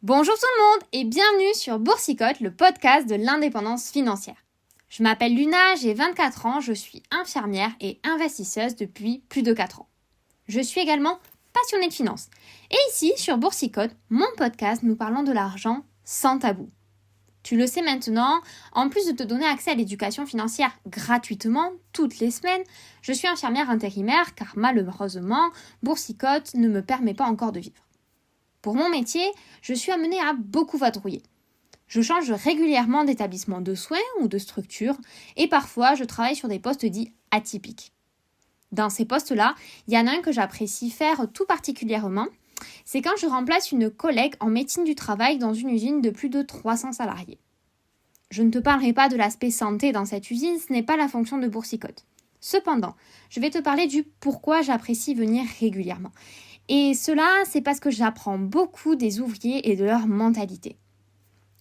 Bonjour tout le monde et bienvenue sur Boursicote, le podcast de l'indépendance financière. Je m'appelle Luna, j'ai 24 ans, je suis infirmière et investisseuse depuis plus de 4 ans. Je suis également passionnée de finance. Et ici, sur Boursicote, mon podcast, nous parlons de l'argent sans tabou. Tu le sais maintenant, en plus de te donner accès à l'éducation financière gratuitement toutes les semaines, je suis infirmière intérimaire car malheureusement, Boursicote ne me permet pas encore de vivre. Pour mon métier, je suis amenée à beaucoup vadrouiller. Je change régulièrement d'établissement de soins ou de structure et parfois je travaille sur des postes dits atypiques. Dans ces postes-là, il y en a un que j'apprécie faire tout particulièrement, c'est quand je remplace une collègue en médecine du travail dans une usine de plus de 300 salariés. Je ne te parlerai pas de l'aspect santé dans cette usine, ce n'est pas la fonction de Boursicote. Cependant, je vais te parler du pourquoi j'apprécie venir régulièrement. Et cela, c'est parce que j'apprends beaucoup des ouvriers et de leur mentalité.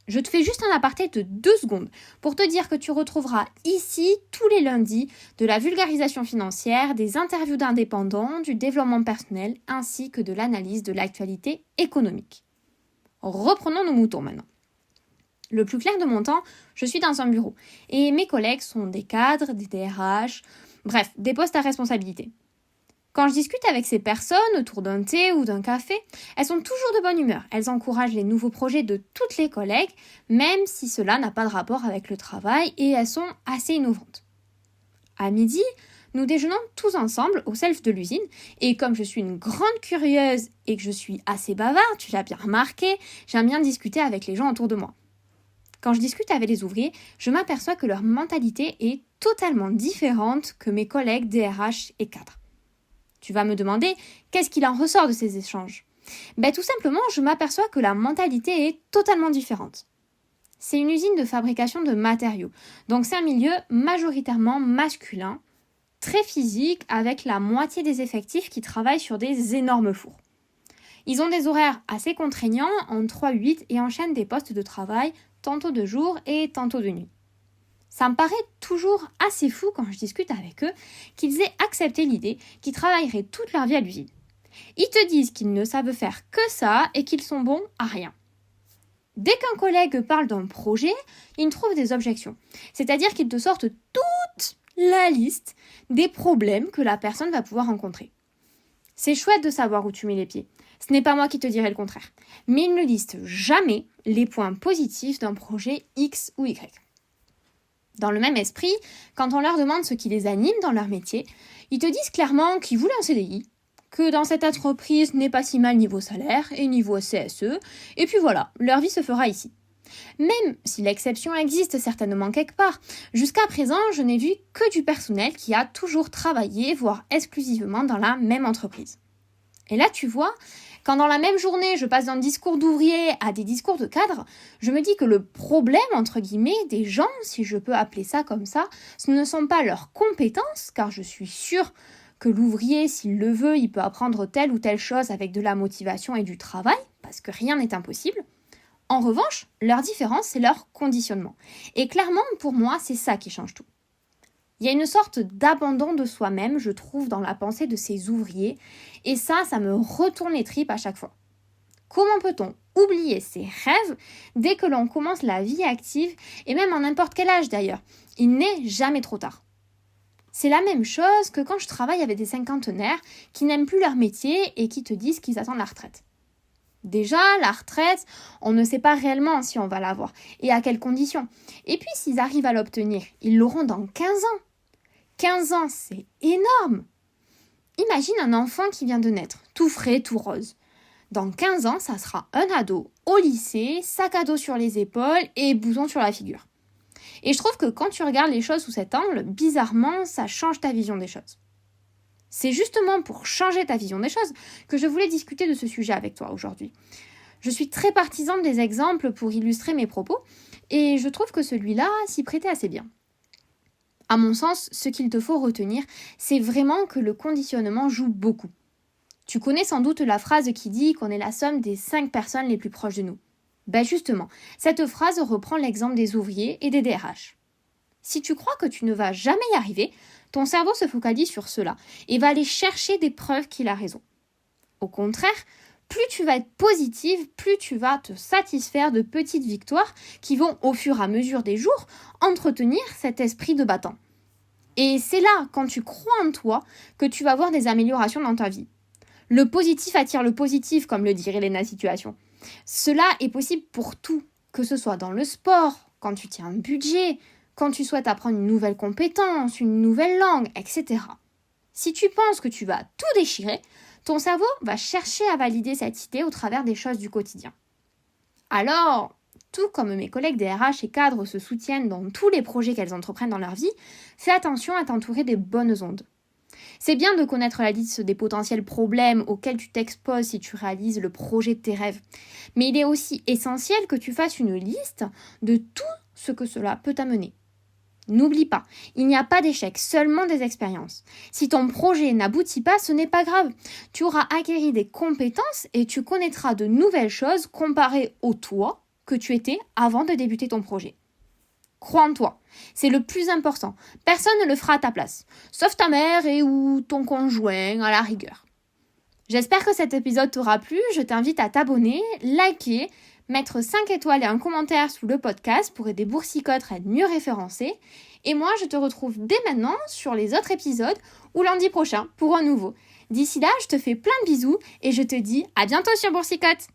Je te fais juste un aparté de 2 secondes pour te dire que tu retrouveras ici tous les lundis de la vulgarisation financière, des interviews d'indépendants, du développement personnel ainsi que de l'analyse de l'actualité économique. Reprenons nos moutons maintenant. Le plus clair de mon temps, je suis dans un bureau et mes collègues sont des cadres, des DRH, bref, des postes à responsabilité. Quand je discute avec ces personnes autour d'un thé ou d'un café, elles sont toujours de bonne humeur. Elles encouragent les nouveaux projets de toutes les collègues, même si cela n'a pas de rapport avec le travail et elles sont assez innovantes. À midi, nous déjeunons tous ensemble au self de l'usine et comme je suis une grande curieuse et que je suis assez bavarde, tu l'as bien remarqué, j'aime bien discuter avec les gens autour de moi. Quand je discute avec les ouvriers, je m'aperçois que leur mentalité est totalement différente que mes collègues DRH et cadres. Tu vas me demander, qu'est-ce qu'il en ressort de ces échanges ? Tout simplement, je m'aperçois que la mentalité est totalement différente. C'est une usine de fabrication de matériaux, donc c'est un milieu majoritairement masculin, très physique, avec la moitié des effectifs qui travaillent sur des énormes fours. Ils ont des horaires assez contraignants, en 3-8, et enchaînent des postes de travail, tantôt de jour et tantôt de nuit. Ça me paraît toujours assez fou quand je discute avec eux qu'ils aient accepté l'idée qu'ils travailleraient toute leur vie à l'usine. Ils te disent qu'ils ne savent faire que ça et qu'ils sont bons à rien. Dès qu'un collègue parle d'un projet, ils trouvent des objections. C'est-à-dire qu'ils te sortent toute la liste des problèmes que la personne va pouvoir rencontrer. C'est chouette de savoir où tu mets les pieds. Ce n'est pas moi qui te dirai le contraire. Mais ils ne listent jamais les points positifs d'un projet X ou Y. Dans le même esprit, quand on leur demande ce qui les anime dans leur métier, ils te disent clairement qu'ils voulaient un CDI, que dans cette entreprise n'est pas si mal niveau salaire et niveau CSE, et puis voilà, leur vie se fera ici. Même si l'exception existe certainement quelque part, jusqu'à présent, je n'ai vu que du personnel qui a toujours travaillé, voire exclusivement dans la même entreprise. Et là, tu vois, quand dans la même journée, je passe d'un discours d'ouvrier à des discours de cadre, je me dis que le problème, entre guillemets, des gens, si je peux appeler ça comme ça, ce ne sont pas leurs compétences, car je suis sûre que l'ouvrier, s'il le veut, il peut apprendre telle ou telle chose avec de la motivation et du travail, parce que rien n'est impossible. En revanche, leur différence, c'est leur conditionnement. Et clairement, pour moi, c'est ça qui change tout. Il y a une sorte d'abandon de soi-même, je trouve, dans la pensée de ces ouvriers, et ça me retourne les tripes à chaque fois. Comment peut-on oublier ses rêves dès que l'on commence la vie active, et même à n'importe quel âge d'ailleurs? Il n'est jamais trop tard. C'est la même chose que quand je travaille avec des cinquantenaires qui n'aiment plus leur métier et qui te disent qu'ils attendent la retraite. Déjà, la retraite, on ne sait pas réellement si on va l'avoir et à quelles conditions. Et puis, s'ils arrivent à l'obtenir, ils l'auront dans 15 ans. 15 ans, c'est énorme. Imagine un enfant qui vient de naître, tout frais, tout rose. Dans 15 ans, ça sera un ado au lycée, sac à dos sur les épaules et bouton sur la figure. Et je trouve que quand tu regardes les choses sous cet angle, bizarrement, ça change ta vision des choses. C'est justement pour changer ta vision des choses que je voulais discuter de ce sujet avec toi aujourd'hui. Je suis très partisane des exemples pour illustrer mes propos et je trouve que celui-là s'y prêtait assez bien. À mon sens, ce qu'il te faut retenir, c'est vraiment que le conditionnement joue beaucoup. Tu connais sans doute la phrase qui dit qu'on est la somme des 5 personnes les plus proches de nous. Justement, cette phrase reprend l'exemple des ouvriers et des DRH. Si tu crois que tu ne vas jamais y arriver, ton cerveau se focalise sur cela et va aller chercher des preuves qu'il a raison. Au contraire, plus tu vas être positive, plus tu vas te satisfaire de petites victoires qui vont, au fur et à mesure des jours, entretenir cet esprit de battant. Et c'est là, quand tu crois en toi, que tu vas voir des améliorations dans ta vie. Le positif attire le positif, comme le dirait Léna Situation. Cela est possible pour tout, que ce soit dans le sport, quand tu tiens un budget, quand tu souhaites apprendre une nouvelle compétence, une nouvelle langue, etc. Si tu penses que tu vas tout déchirer, ton cerveau va chercher à valider cette idée au travers des choses du quotidien. Alors, tout comme mes collègues des RH et cadres se soutiennent dans tous les projets qu'elles entreprennent dans leur vie, fais attention à t'entourer des bonnes ondes. C'est bien de connaître la liste des potentiels problèmes auxquels tu t'exposes si tu réalises le projet de tes rêves. Mais il est aussi essentiel que tu fasses une liste de tout ce que cela peut t'amener. N'oublie pas, il n'y a pas d'échec, seulement des expériences. Si ton projet n'aboutit pas, ce n'est pas grave. Tu auras acquis des compétences et tu connaîtras de nouvelles choses comparées au toi que tu étais avant de débuter ton projet. Crois en toi, c'est le plus important. Personne ne le fera à ta place, sauf ta mère et ou ton conjoint à la rigueur. J'espère que cet épisode t'aura plu, je t'invite à t'abonner, liker, mettre 5 étoiles et un commentaire sous le podcast pour aider Boursicotte à être mieux référencé. Et moi, je te retrouve dès maintenant sur les autres épisodes ou lundi prochain pour un nouveau. D'ici là, je te fais plein de bisous et je te dis à bientôt sur Boursicotte.